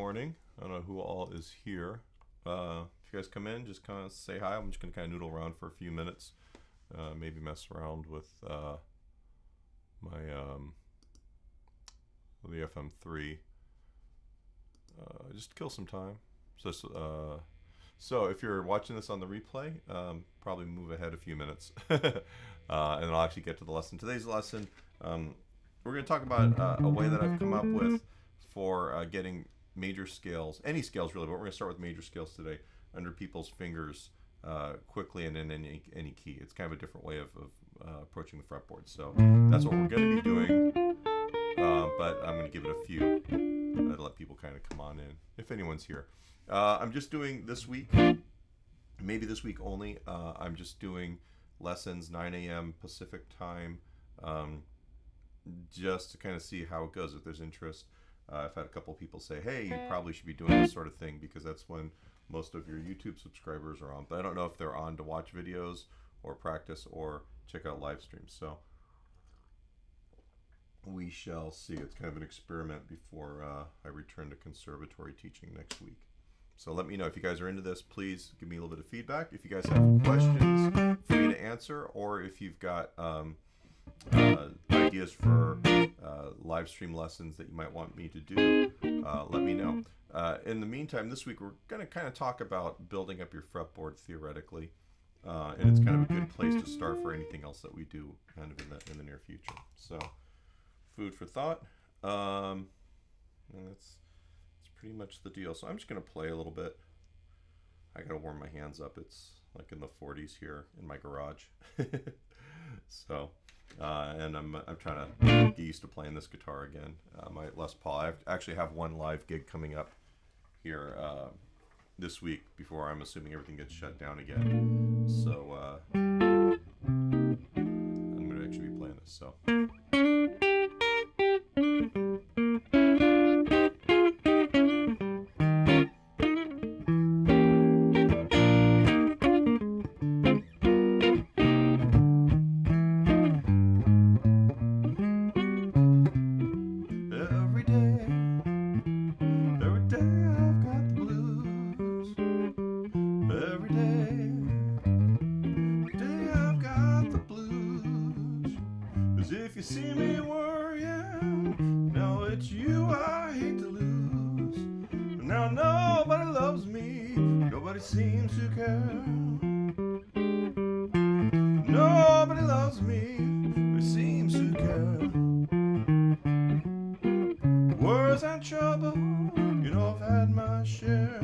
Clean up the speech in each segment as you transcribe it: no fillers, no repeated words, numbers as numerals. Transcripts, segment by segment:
morning. I don't know who all is here. If you guys come in, just kind of say hi. I'm just going to kind of noodle around for a few minutes. Maybe mess around with my the FM3. Just kill some time. So if you're watching this on the replay, probably move ahead a few minutes. And I'll actually get to the lesson. Today's lesson, we're going to talk about a way that I've come up with for getting major scales, any scales really, but we're going to start with major scales today, under people's fingers quickly and in any key. It's kind of a different way of approaching the fretboard. So that's what we're going to be doing, but I'm going to give it a few to let people kind of come on in, if anyone's here. I'm just doing this week, maybe this week only, I'm just doing lessons 9 a.m. Pacific time, just to kind of see how it goes, if there's interest. I've had a couple of people say, hey, you probably should be doing this sort of thing because that's when most of your YouTube subscribers are on. But I don't know if they're on to watch videos or practice or check out live streams. So we shall see. It's kind of an experiment before I return to conservatory teaching next week. So let me know if you guys are into this. Please give me a little bit of feedback. If you guys have questions for me to answer, or if you've got ideas for live stream lessons that you might want me to do, let me know. In the meantime, this week we're going to kind of talk about building up your fretboard theoretically, and it's kind of a good place to start for anything else that we do kind of in the near future. So, food for thought, and that's pretty much the deal. So I'm just going to play a little bit. I got to warm my hands up. It's like in the 40s here in my garage. So. And I'm trying to get used to playing this guitar again. My Les Paul. I actually have one live gig coming up here this week before I'm assuming everything gets shut down again. So I'm going to actually be playing this. So. Seems to care. Nobody loves me, but seems to care. Worries and trouble, you know I've had my share.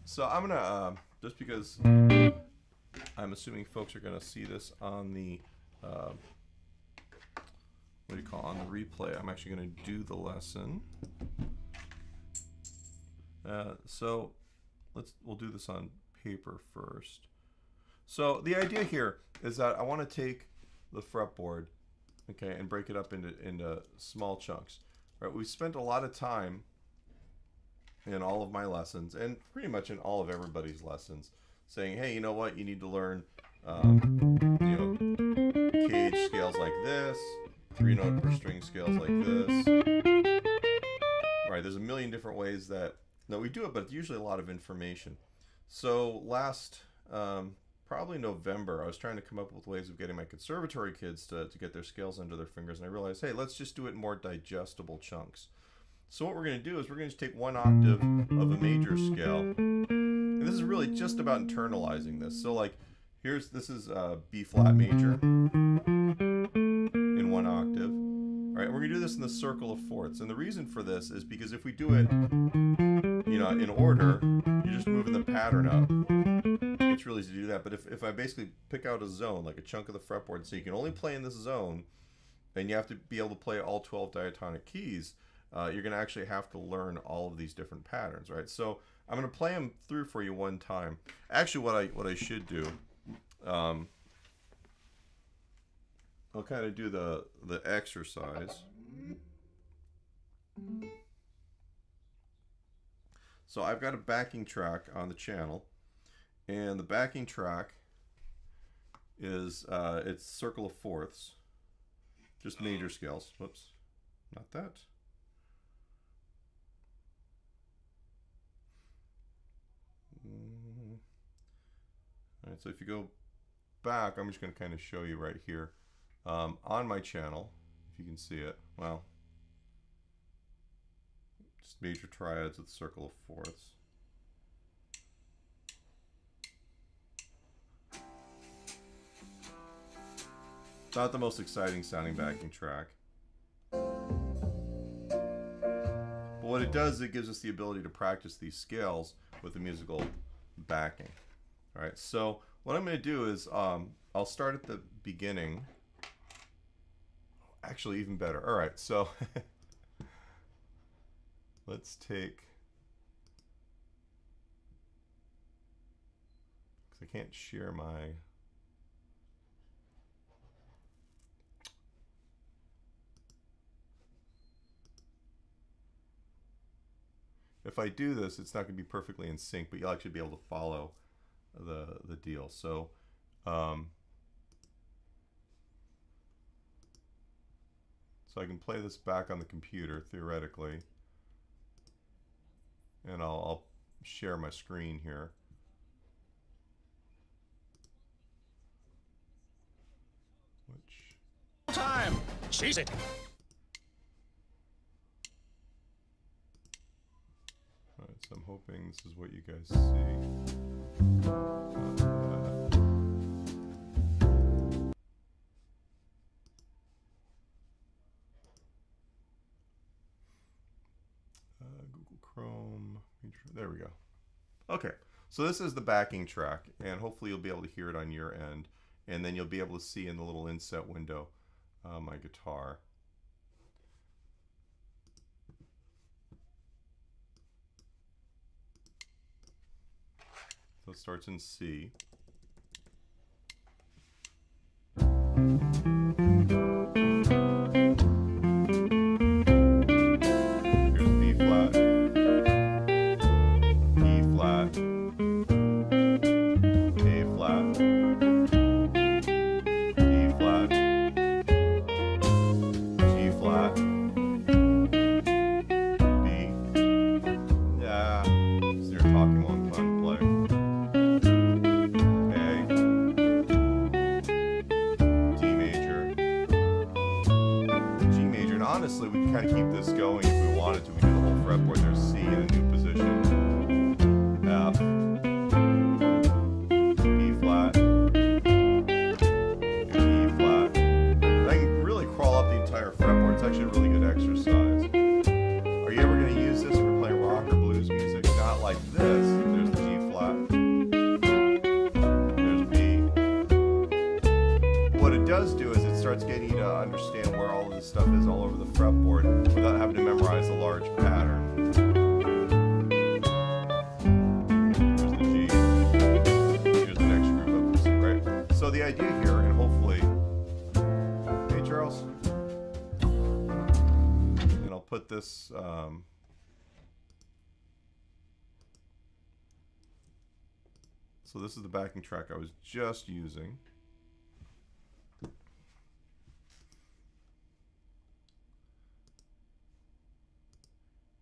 So I'm gonna just because I'm assuming folks are gonna see this on the what do you call it, on the replay. I'm actually gonna do the lesson. So we'll do this on paper first. So the idea here is that I want to take the fretboard, okay, and break it up into small chunks. Right? We spent a lot of time in all of my lessons, and pretty much in all of everybody's lessons, saying, hey, you know what, you need to learn you know, cage scales like this, 3-note per string scales like this, right? right, there's a million different ways that we do it, but it's usually a lot of information. So last probably November, I was trying to come up with ways of getting my conservatory kids to get their scales under their fingers, and I realized, hey, let's just do it in more digestible chunks. So what we're going to do is we're going to take 1 octave of a major scale, and this is really just about internalizing this. So like, this is B flat major in 1 octave. All right, we're going to do this in the circle of fourths, and the reason for this is because if we do it, you know, in order, you're just moving the pattern up. It's really easy to do that, but if I basically pick out a zone, like a chunk of the fretboard, so you can only play in this zone, and you have to be able to play all 12 diatonic keys, you're going to actually have to learn all of these different patterns, right? So I'm going to play them through for you one time. Actually, what I should do, I'll kind of do the exercise. So I've got a backing track on the channel, and the backing track is it's circle of fourths, just major scales. Whoops, not that. All right, so if you go back, I'm just going to kind of show you right here on my channel, if you can see it. Well, just major triads with circle of fourths. It's not the most exciting sounding backing track. But what it does is it gives us the ability to practice these scales with the musical backing. All right, so what I'm going to do is I'll start at the beginning. Actually, even better. All right, so let's take, because I can't share my, if I do this, it's not going to be perfectly in sync, but you'll actually be able to follow the deal. So so I can play this back on the computer theoretically, and I'll share my screen here. Which time. Seize it. All right, so I'm hoping this is what you guys see. Google Chrome. There we go. Okay, so this is the backing track, and hopefully you'll be able to hear it on your end, and then you'll be able to see in the little inset window my guitar. So it starts in C. Here's B flat, E flat, A flat, E flat, G flat, B. Yeah, so you're talking while I'm trying to play. Honestly, we can kind of keep this going if we wanted to. We do the whole fretboard. There's C in a new position. F. B flat. E flat. I can really crawl up the entire fretboard. It's actually a really good exercise. Are you ever going to use this if you're playing rock or blues music? Not like this. There's the G flat. There's B. What it does do is it starts getting you to understand where all of this stuff is all over the fretboard without having to memorize a large pattern. Here's the G. Here's the next group up the C, right? So the idea here, and hopefully, hey Charles, and I'll put this, so this is the backing track I was just using.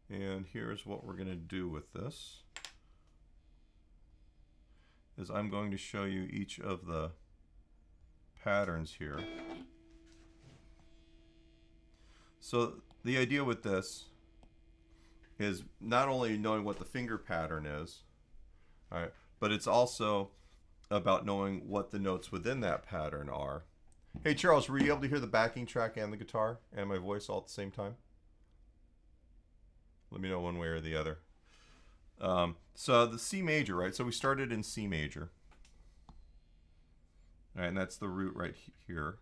And here's what we're going to do with this. Is I'm going to show you each of the patterns here. So the idea with this is not only knowing what the finger pattern is, all right, but it's also about knowing what the notes within that pattern are. Hey Charles, were you able to hear the backing track and the guitar and my voice all at the same time? Let me know one way or the other. So the C major, right? So we started in C major. All right, and that's the root right here.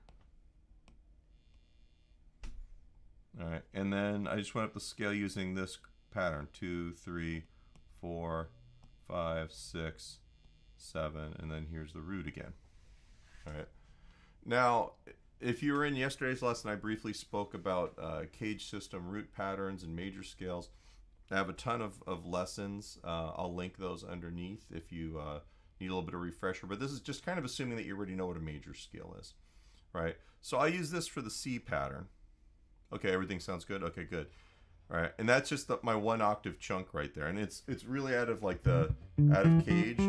All right, and then I just went up the scale using this pattern: 2, 3, 4, 5, 6, 7, and then here's the root again. All right. Now, if you were in yesterday's lesson, I briefly spoke about cage system root patterns and major scales. I have a ton of lessons. I'll link those underneath if you need a little bit of refresher. But this is just kind of assuming that you already know what a major scale is, right? So I use this for the C pattern. Okay, everything sounds good. Okay, good. All right, and that's just my 1 octave chunk right there, and it's really out of like out of caged.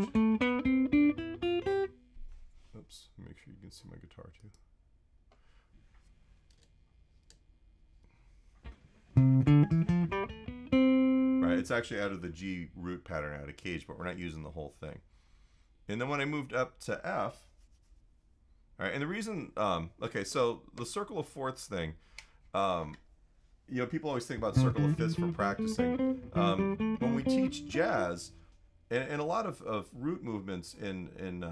Oops, make sure you can see my guitar too. Right, it's actually out of the G root pattern out of cage, but we're not using the whole thing. And then when I moved up to F, all right, and the reason, okay, so the circle of fourths thing, you know, people always think about circle of fifths for practicing. When we teach jazz, and a lot of root movements in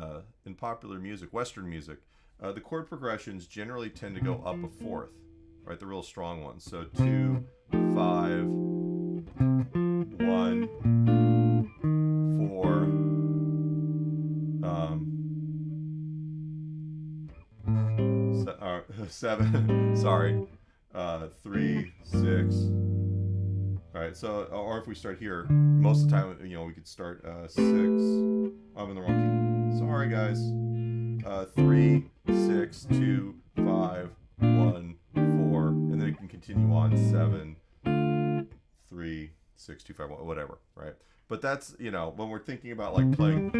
popular music, Western music, the chord progressions generally tend to go up a fourth, right? The real strong ones. So 2, 5, 1, 4, 7. Sorry. 3, 6. All right, so, or if we start here, most of the time, you know, we could start 6. I'm in the wrong key. Sorry, guys. 3, 6, 2, 5, 1, 4, and then it can continue on 7, 3, 6, 2, 5, 1, whatever, right? But that's, you know, when we're thinking about like playing,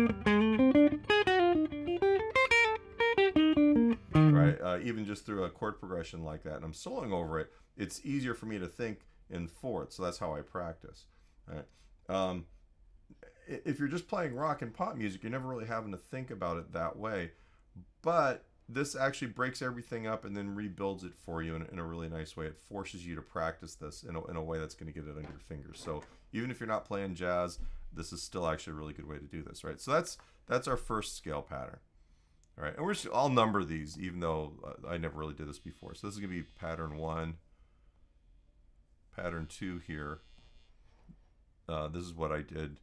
right? Even just through a chord progression like that, and I'm soloing over it, it's easier for me to think in fourths, so that's how I practice. Right? If you're just playing rock and pop music, you're never really having to think about it that way. But this actually breaks everything up and then rebuilds it for you in a really nice way. It forces you to practice this in a way that's going to get it under your fingers. So even if you're not playing jazz, this is still actually a really good way to do this, right? So that's our first scale pattern. All right, and I'll number these, even though I never really did this before. So this is going to be pattern 1, pattern 2 here. This is what I did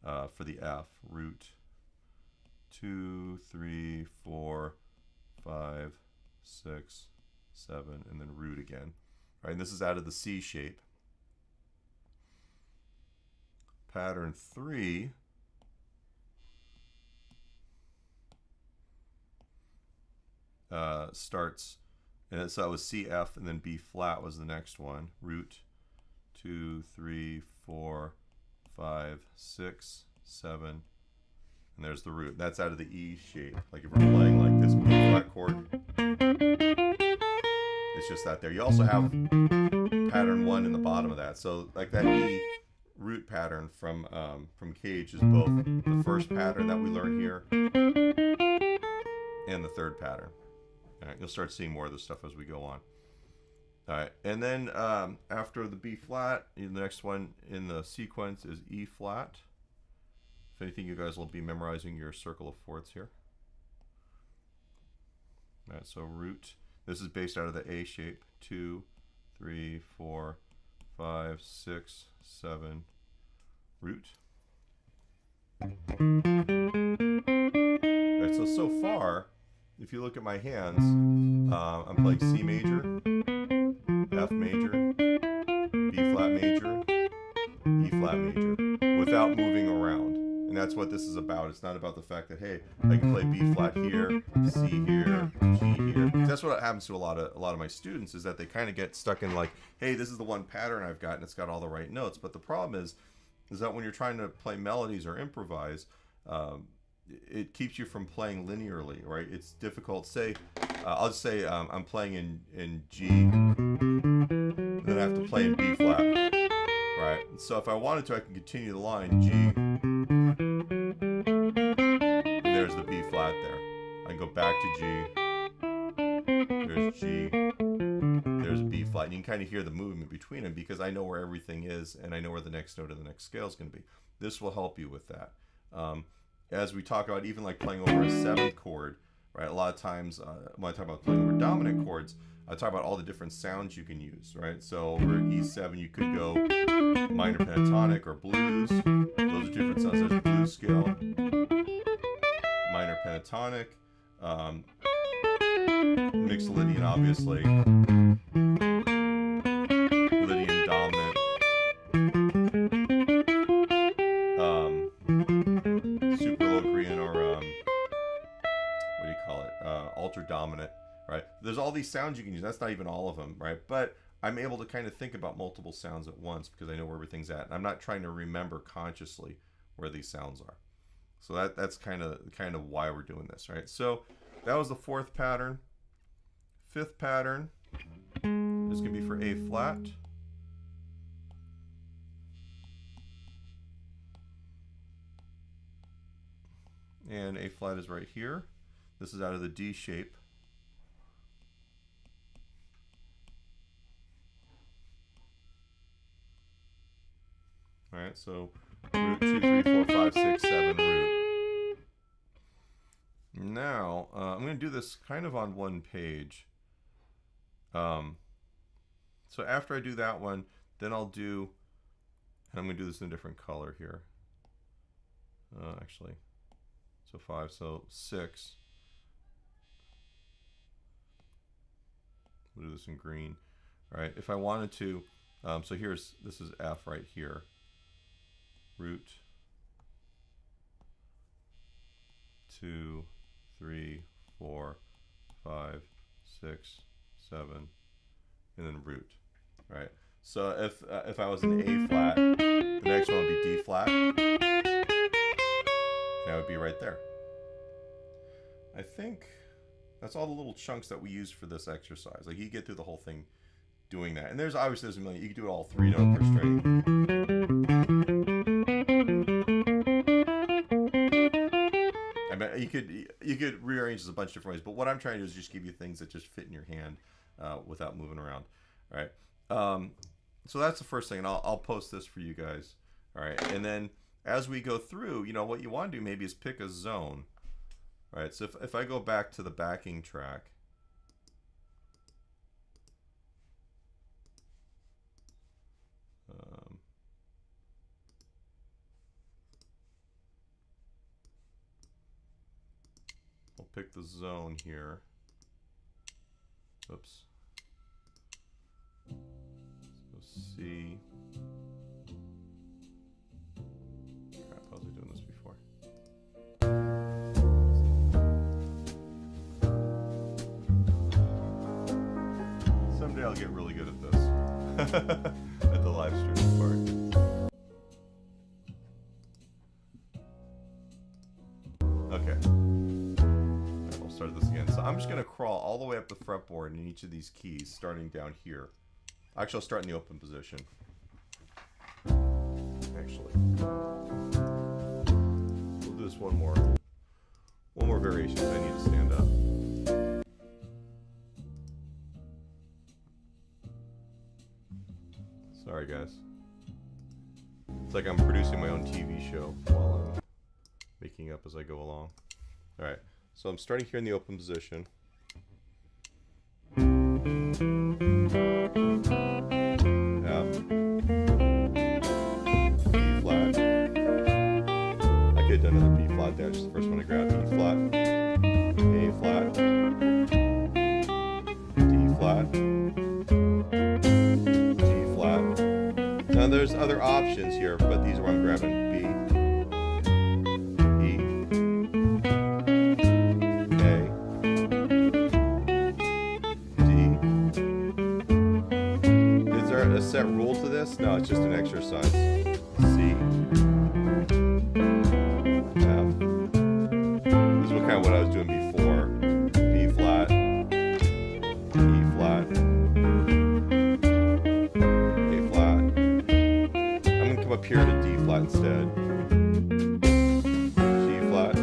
for the F, root 2, 3, 4, 5, 6, 7, and then root again. All right, and this is out of the C shape. Pattern 3. Starts, and so it was C, F, and then B flat was the next one. Root 2, 3, 4, 5, 6, 7, and there's the root. That's out of the E shape. Like if we're playing like this B flat chord, it's just that there. You also have pattern 1 in the bottom of that. So like that E root pattern from Cage is both the first pattern that we learn here and the third pattern. All right, you'll start seeing more of this stuff as we go on. All right, and then after the B flat, the next one in the sequence is E flat. If anything, you guys will be memorizing your circle of fourths here. All right, so root. This is based out of the A shape. 2, 3, 4, 5, 6, 7, root. All right, so far, if you look at my hands, I'm playing C major, F major, B flat major, E flat major, without moving around. And that's what this is about. It's not about the fact that, hey, I can play B flat here, C here, G here. That's what happens to a lot of my students, is that they kind of get stuck in like, hey, this is the one pattern I've got and it's got all the right notes. But the problem is that when you're trying to play melodies or improvise, it keeps you from playing linearly, right? It's difficult. Say, I'll just say I'm playing in G, then I have to play in B flat, right? So if I wanted to, I can continue the line G, and there's the B flat there. I can go back to G, there's G, there's B flat, and you can kind of hear the movement between them because I know where everything is and I know where the next note of the next scale is going to be. This will help you with that. As we talk about even like playing over a 7th chord, right? A lot of times when I talk about playing over dominant chords, I talk about all the different sounds you can use, right? So over E7, you could go minor pentatonic or blues. Those are different sounds. There's blues scale, minor pentatonic, Mixolydian, obviously, Lydian dominant, Superlocrian, or what do you call it? Alter dominant, right? There's all these sounds you can use. That's not even all of them, right? But I'm able to kind of think about multiple sounds at once because I know where everything's at. And I'm not trying to remember consciously where these sounds are. So that's kind of why we're doing this, right? So that was the 4th pattern. 5th pattern is going to be for A flat. And A flat is right here. This is out of the D shape. All right, so root 2, 3, 4, 5, 6, 7, root. Now, I'm going to do this kind of on one page. So after I do that one, then I'll do, and I'm going to do this in a different color here. Actually, so 5, so 6. We'll do this in green. All right, if I wanted to, so this is F right here. Root 2, 3, 4, 5, 6, 7, and then root, right? So if I was in A flat, the next one would be D flat. That would be right there. I think that's all the little chunks that we use for this exercise. Like you get through the whole thing doing that. And there's a million. You can do it all 3 note per string. I mean, you could rearrange this a bunch of different ways. But what I'm trying to do is just give you things that just fit in your hand without moving around. All right. So that's the first thing, and I'll post this for you guys. All right. And then as we go through, what you want to do maybe is pick a zone. All right. So if I go back to the backing track. I'll pick the zone here. Oops. So C. Crap, how was I doing this before? Someday I'll get really good at this. At the live streaming part. Okay. Right, we'll start this again. So I'm just going to crawl all the way up the fretboard in each of these keys, starting down here. Actually, I'll start in the open position. Actually. We'll do this one more variation because I need to stand up. Sorry, guys. It's like I'm producing my own TV show while I'm making up as I go along. All right, so I'm starting here in the open position. F. B flat. I could have done another B flat there, just the first one I grabbed. E flat. A flat. D flat. Now there's other options here, but these are what I'm grabbing. B, a set rule to this? No, it's just an exercise. C, F. This is kind of what I was doing before. B flat, E flat, A flat. I'm gonna come up here to D flat instead. G flat.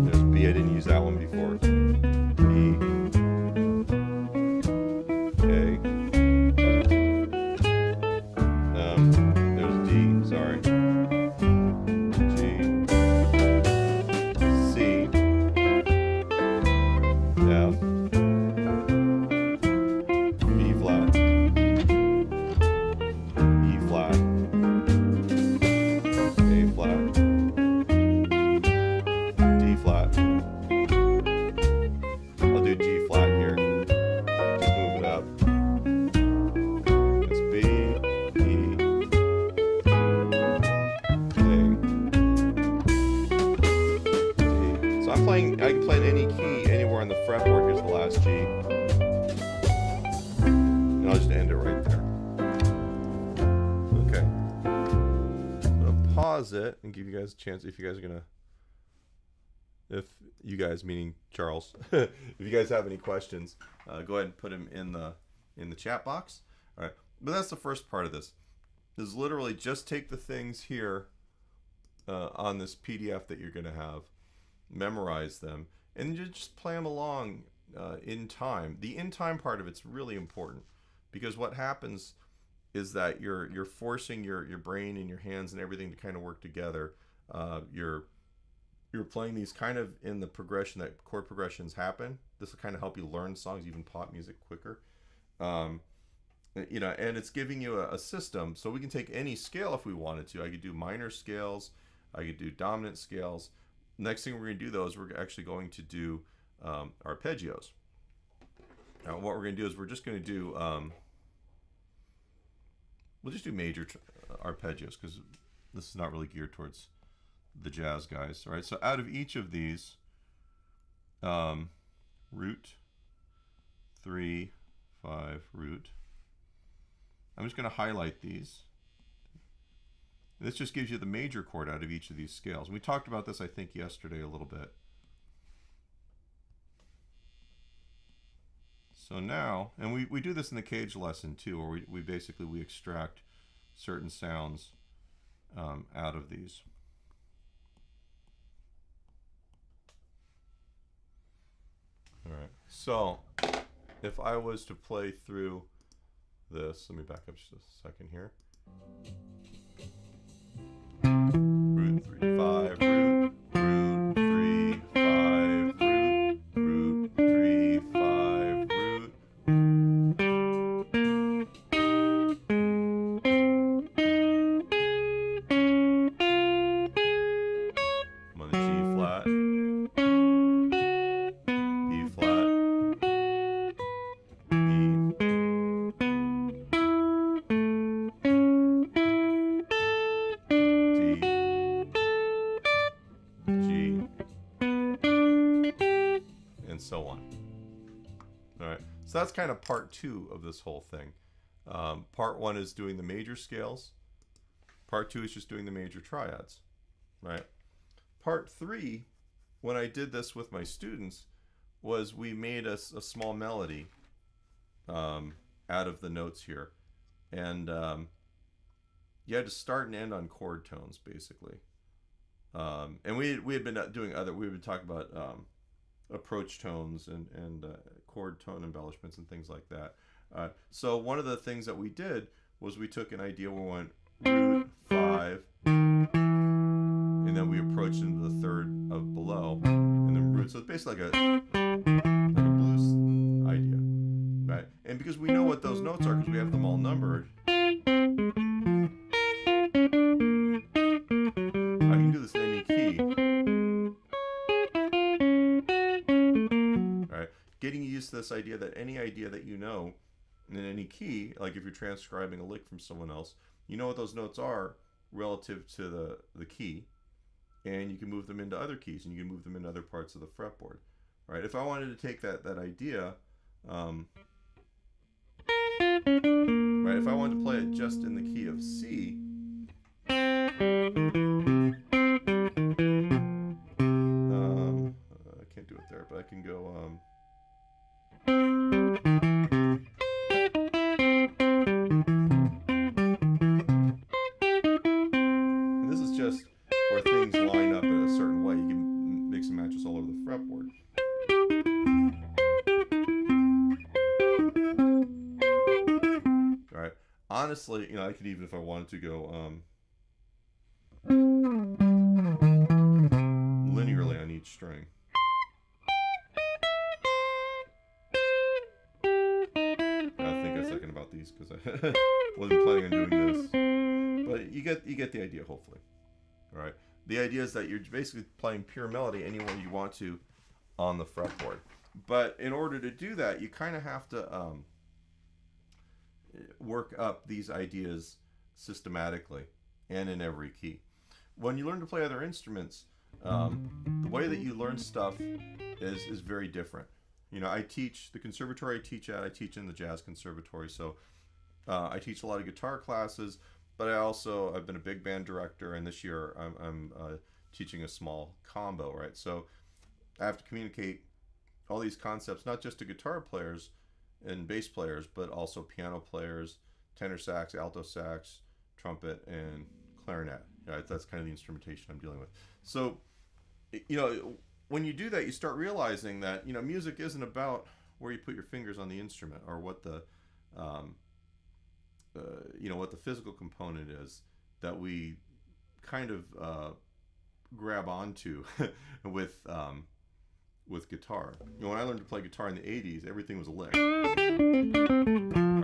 There's B. I didn't use that one before. E. Okay. There's D. Sorry. G. C. F. B flat. E flat. A flat. D flat. I'll do G flat here. Just move it up. It's B, E, A, D. So I can play in any key anywhere on the fretboard. Here's the last G. And I'll just end it right there. Okay. I'm gonna pause it and give you guys a chance if you guys are gonna, if you guys meaning Charles, if you guys have any questions, go ahead and put them in the chat box. All right, but that's the first part of this. Is literally just take the things here on this PDF that you're going to have, memorize them, and you just play them along in time. The in time part of it's really important because what happens is that you're forcing your brain and your hands and everything to kind of work together. You're playing these kind of in the progression that chord progressions happen. This will kind of help you learn songs, even pop music, quicker. You know, and it's giving you a system, so we can take any scale if we wanted to. I could do minor scales, I could do dominant scales. Next thing we're going to do, though, is we're actually going to do arpeggios. Now, what we're going to do is we're just going to do we'll just do major arpeggios because this is not really geared towards the jazz guys. All right, so out of each of these, root, 3, 5, root. I'm just going to highlight these. This just gives you the major chord out of each of these scales. And we talked about this, I think, yesterday a little bit. So now, and we do this in the cage lesson too, where we basically extract certain sounds out of these. All right, so if I was to play through this, let me back up just a second here. Root 3, 5, root, root 3, 5, root, root 3, 5, root. I'm on the G flat, E flat, so on. All right, so that's kind of part 2 of this whole thing. Part 1 is doing the major scales. Part 2 is just doing the major triads, right? Part 3, when I did this with my students, was we made a small melody out of the notes here, and you had to start and end on chord tones, basically. And we had been doing we've been talking about approach tones and chord tone embellishments and things like that. So one of the things that we did was we took an idea where we went root 5, and then we approached into the third of below, and then root. So it's basically like a blues idea, right? And because we know what those notes are, because we have them all numbered, I can do this in any key. Getting used to this idea that any idea that you know in any key, like if you're transcribing a lick from someone else, you know what those notes are relative to the key, and you can move them into other keys, and you can move them into other parts of the fretboard. Right? If I wanted to take that idea, Right? If I wanted to play it just in the key of C, I can't do it there, but I can go. And this is just where things line up in a certain way. You can mix and matches all over the fretboard. All right. Honestly, I could even, if I wanted to, go linearly on each string. I think I was thinking about these because I wasn't planning on doing this. But you get the idea, hopefully. All right. The idea is that you're basically playing pure melody anywhere you want to on the fretboard. But in order to do that, you kind of have to work up these ideas systematically and in every key. When you learn to play other instruments, the way that you learn stuff is very different. I teach the conservatory I teach at. I teach in the jazz conservatory, so I teach a lot of guitar classes. But I've been a big band director, and this year I'm teaching a small combo, right? So I have to communicate all these concepts not just to guitar players and bass players, but also piano players, tenor sax, alto sax, trumpet, and clarinet. Right? That's kind of the instrumentation I'm dealing with. So, when you do that, you start realizing that music isn't about where you put your fingers on the instrument or what the what the physical component is that we kind of grab onto with guitar. When I learned to play guitar in the 80s, everything was a lick.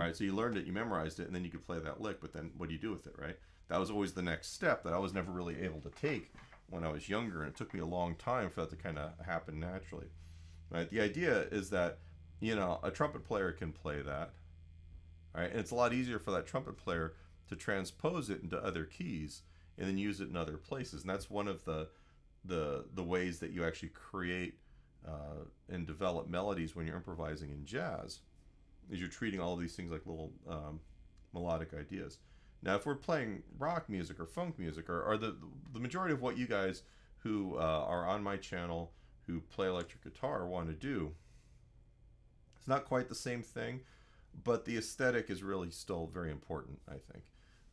Right? So you learned it, you memorized it, and then you could play that lick, but then what do you do with it, right? That was always the next step that I was never really able to take when I was younger, and it took me a long time for that to kind of happen naturally. Right? The idea is that, a trumpet player can play that. Right? And it's a lot easier for that trumpet player to transpose it into other keys and then use it in other places. And that's one of the ways that you actually create and develop melodies when you're improvising in jazz, is you're treating all of these things like little melodic ideas. Now, if we're playing rock music or funk music, or the majority of what you guys who are on my channel who play electric guitar want to do, it's not quite the same thing, but the aesthetic is really still very important, I think.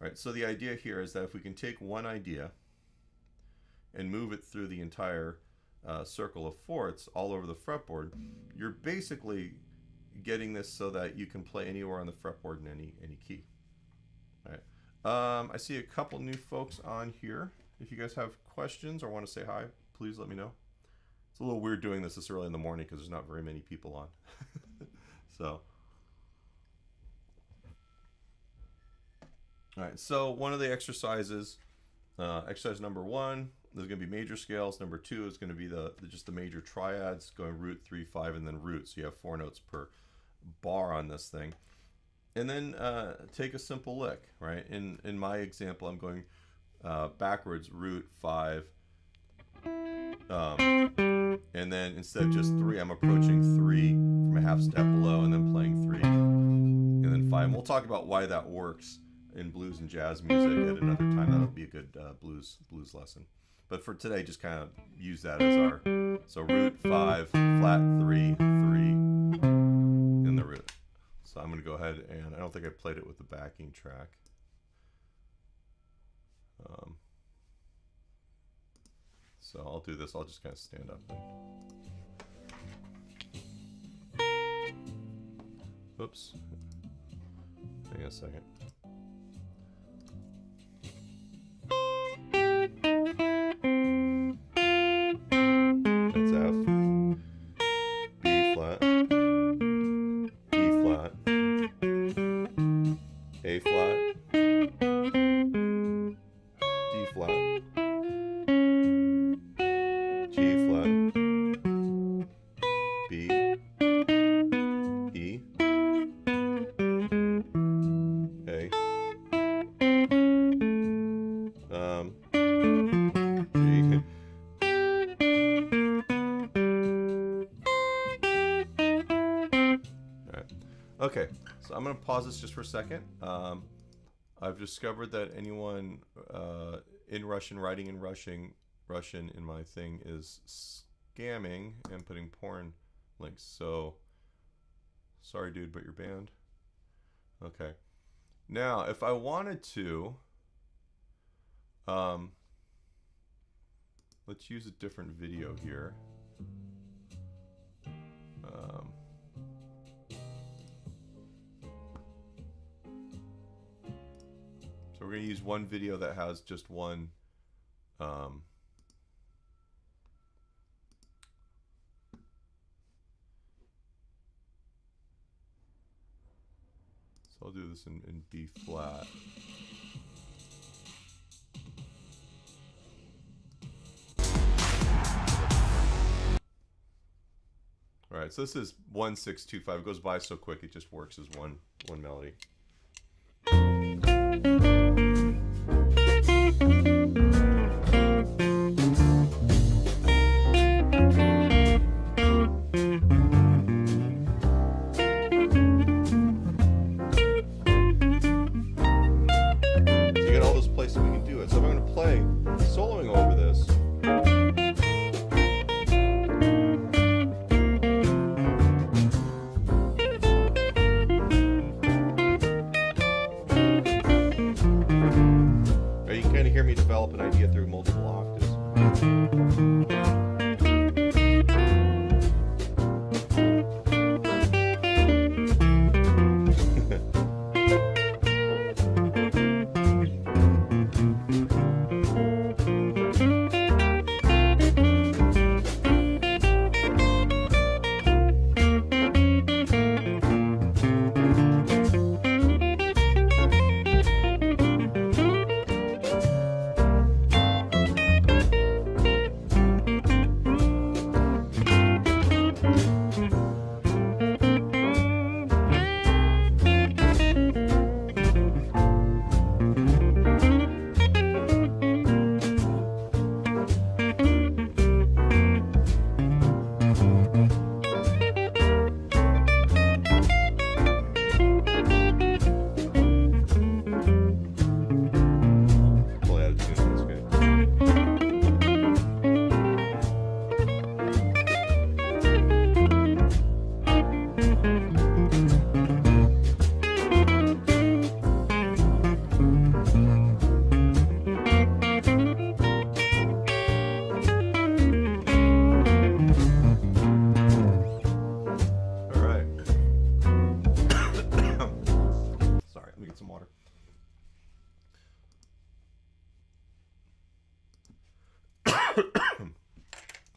All right, so the idea here is that if we can take one idea and move it through the entire circle of fourths all over the fretboard, you're basically getting this so that you can play anywhere on the fretboard in any key. All right. I see a couple new folks on here. If you guys have questions or want to say hi, please let me know. It's a little weird doing this early in the morning because there's not very many people on. So, all right. So one of the exercises, exercise number 1, there's going to be major scales. Number 2 is going to be just the major triads, going root, 3, 5, and then root. So you have 4 notes per bar on this thing. And then take a simple lick, right? In my example, I'm going backwards, root, 5, and then instead of just 3, I'm approaching 3 from a half step below and then playing 3, and then 5. And we'll talk about why that works in blues and jazz music at another time. That'll be a good blues lesson. But for today, just kind of use that as our, so root, 5, flat, 3, 3, and the root. So I'm going to go ahead and I don't think I played it with the backing track. So I'll do this. I'll just kind of stand up. Oops. Hang on a second. That's F. B flat. E flat. A flat. D flat. G flat. B. E. A. Okay, so I'm going to pause this just for a second. I've discovered that anyone in Russian, writing in Russian in my thing is scamming and putting porn links. So, sorry dude, but you're banned. Okay. Now, if I wanted to, let's use a different video here. So we're going to use one video that has just one so I'll do this in B flat. All right, so this is 1625. It goes by so quick, it just works as one melody.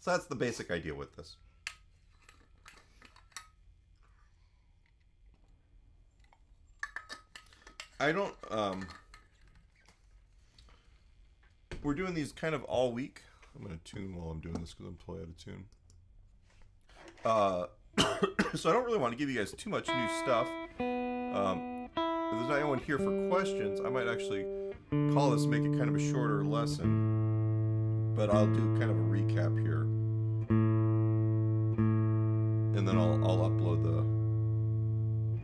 So that's the basic idea with this. I don't, we're doing these kind of all week. I'm going to tune while I'm doing this because I'm totally out of tune. So I don't really want to give you guys too much new stuff. If there's not anyone here for questions, I might actually call this, make it kind of a shorter lesson. But I'll do kind of a recap here. And then I'll upload the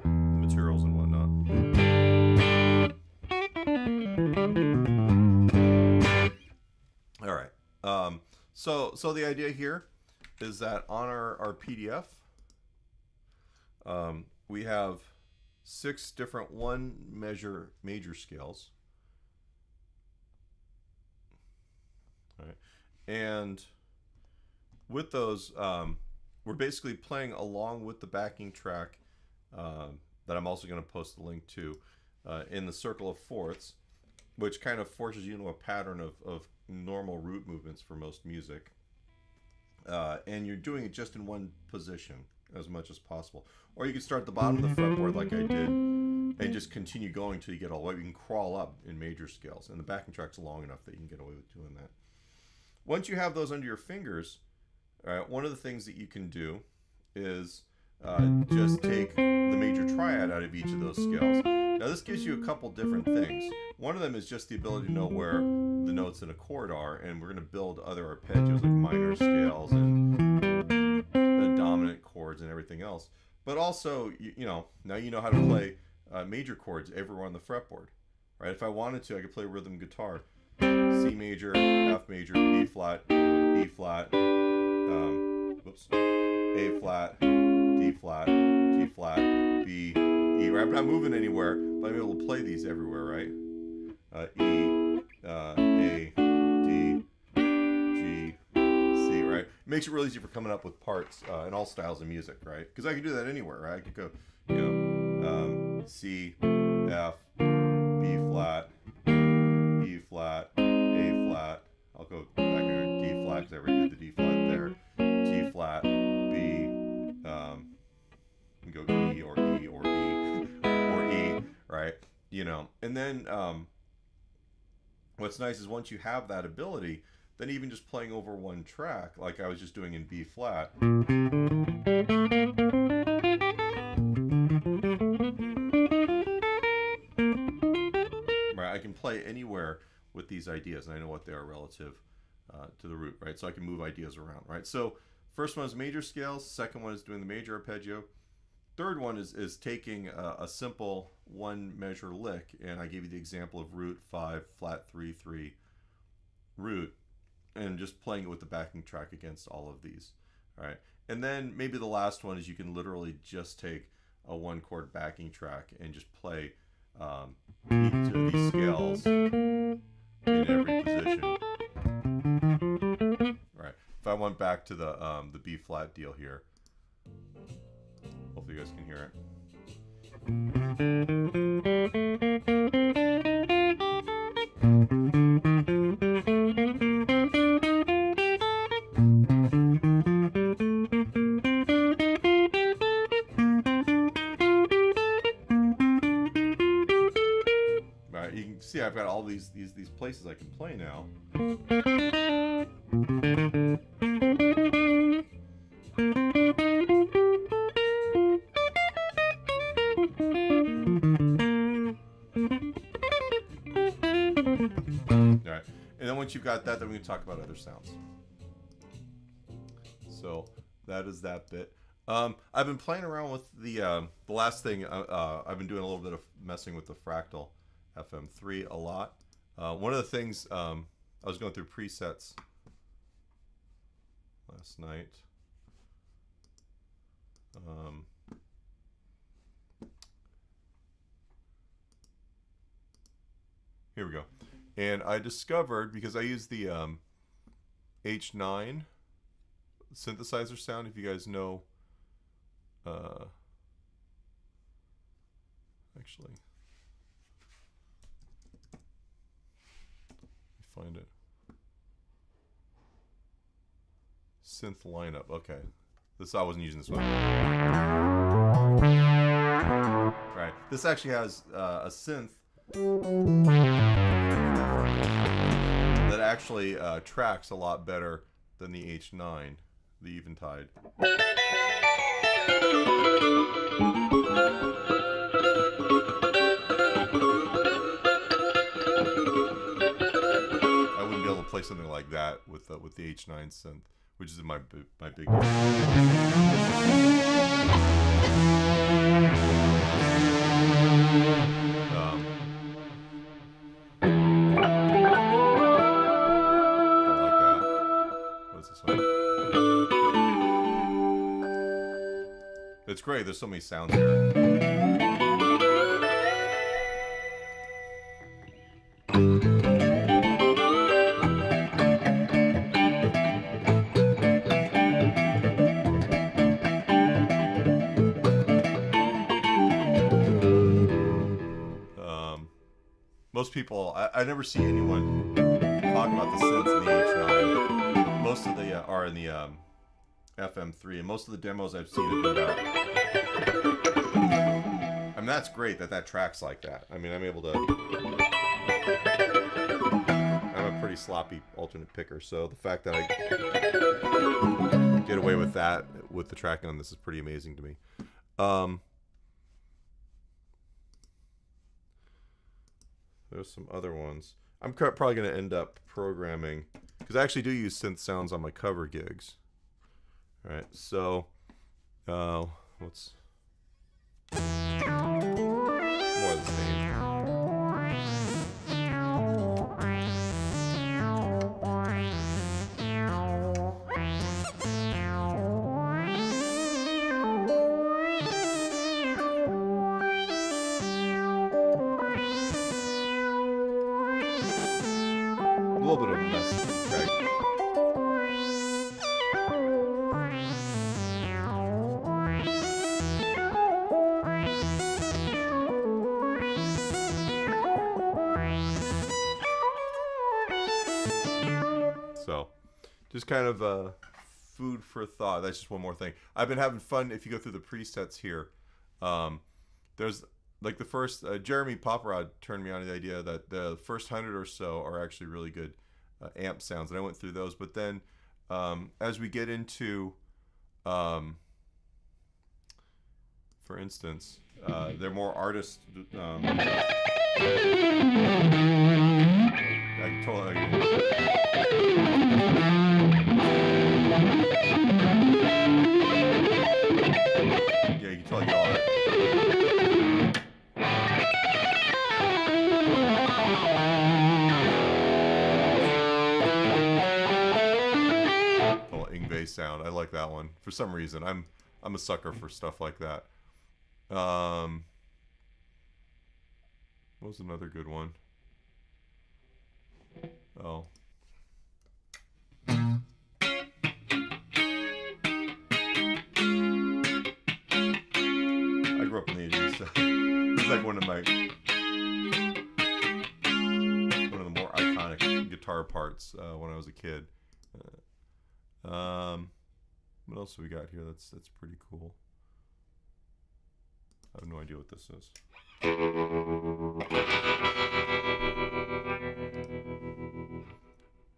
materials and whatnot. All right. So the idea here is that on our PDF, we have 6 different one measure major scales. All right. And with those, we're basically playing along with the backing track that I'm also going to post the link to in the circle of fourths, which kind of forces you into a pattern of normal root movements for most music. And you're doing it just in one position as much as possible. Or you can start at the bottom of the fretboard like I did and just continue going till you get all the way. You can crawl up in major scales, and the backing track's long enough that you can get away with doing that. Once you have those under your fingers, one of the things that you can do is just take the major triad out of each of those scales. Now this gives you a couple different things. One of them is just the ability to know where the notes in a chord are, and we're going to build other arpeggios like minor scales and the dominant chords and everything else. But also, you know, now you know how to play major chords everywhere on the fretboard, right? If I wanted to, I could play rhythm guitar. C major, F major, B flat, E flat, whoops, A flat, D flat, G flat, B, E. Right? I'm not moving anywhere, but I'm able to play these everywhere, right? E, A, D, G, C, right? It makes it really easy for coming up with parts in all styles of music, right? Because I can do that anywhere, right? I could go, you know, C, F, B flat, E flat, A flat. I'll go back here to D flat because I already did the D flat there. G flat, B, and go E or E or E or E, right? You know, and then what's nice is once you have that ability, then even just playing over one track, like I was just doing in B flat. Right, I can play anywhere with these ideas, and I know what they are relative to the root, right? So I can move ideas around, right? So first one is major scales. Second one is doing the major arpeggio. Third one is taking a simple one measure lick, and I gave you the example of root 5, flat 3, 3, root, and just playing it with the backing track against all of these, all right? And then maybe the last one is you can literally just take a one chord backing track and just play each of these scales in every position. Right. If I went back to the B flat deal here, hopefully you guys can hear it. Right, you can see I've got all these places I can play now. Alright, and then once you've got that, then we can talk about other sounds. So that is that bit. I've been playing around with the last thing. I've been doing a little bit of messing with the Fractal FM3 a lot. One of the things I was going through presets last night. Here we go. And I discovered, because I use the H9 synthesizer sound, if you guys know, actually, let me find it. Synth lineup, okay. I wasn't using this one. Right, this actually has a synth that actually tracks a lot better than the H9, the Eventide. I wouldn't be able to play something like that with the H9 synth, which is my big deal. It's great. There's so many sounds here. Most people, I never see anyone talk about the synths in the H9. Most of the are in the FM3, and most of the demos I've seen have been about. I mean, that's great that tracks like that. I mean, I'm able to. I'm a pretty sloppy alternate picker, so the fact that I get away with that with the tracking on this is pretty amazing to me. There's some other ones. I'm probably going to end up programming, because I actually do use synth sounds on my cover gigs. All right, so let's little bit of a mess. Okay. So, just kind of food for thought. That's just one more thing. I've been having fun. If you go through the presets here, there's like the first Jeremy Poprod turned me on to the idea that the first 100 or so are actually really good amp sounds, and I went through those. But then as we get into, for instance, they're more artist. I totally. Yeah, you can totally get all that. Little Ingve sound. I like that one for some reason. I'm a sucker for stuff like that. What was another good one? Oh. I grew up in the 80s, so it's like one of the more iconic guitar parts when I was a kid. What else do we got here? That's pretty cool. I have no idea what this is.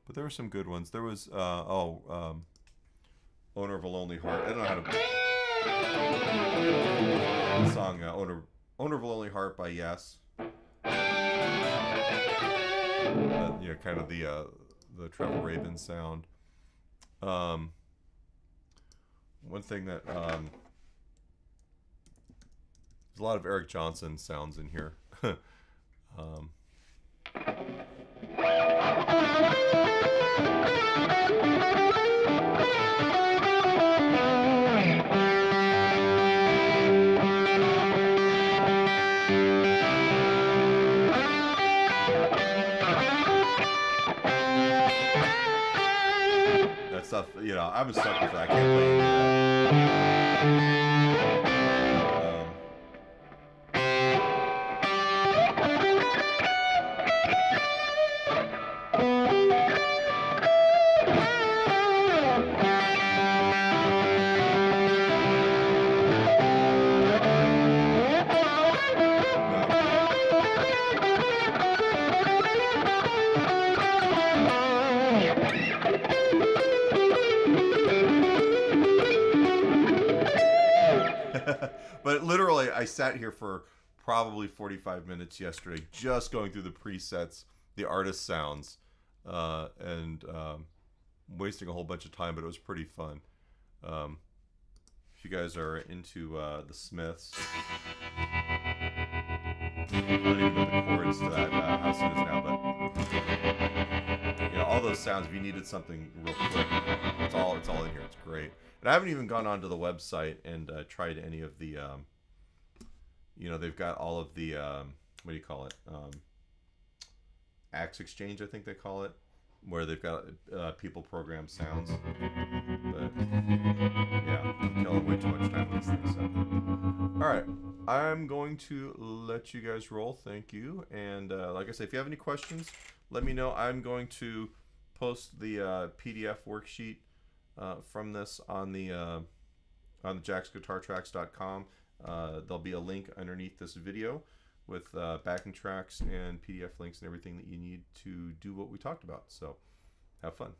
But there were some good ones. There was Owner of a Lonely Heart. I don't know how to the song Owner of a Lonely Heart by Yes. Yeah, kind of the Trevor Rabin sound. One thing that there's a lot of Eric Johnson sounds in here. That stuff, you know, I'm a sucker for that. I can't play any of But literally, I sat here for probably 45 minutes yesterday just going through the presets, the artist sounds, and wasting a whole bunch of time, but it was pretty fun. If you guys are into the Smiths, I don't even know the chords to that, how soon it is now, but you know, all those sounds, if you needed something real quick, it's all in here. It's great. And I haven't even gone onto the website and tried any of the, you know, they've got all of the, what do you call it? Axe Exchange, I think they call it, where they've got people program sounds. But yeah, I'm killing way too much time with this thing. So, all right, I'm going to let you guys roll. Thank you. And like I said, if you have any questions, let me know. I'm going to post the PDF worksheet from this on the jacksguitartracks.com. There'll be a link underneath this video with backing tracks and PDF links and everything that you need to do what we talked about. So have fun.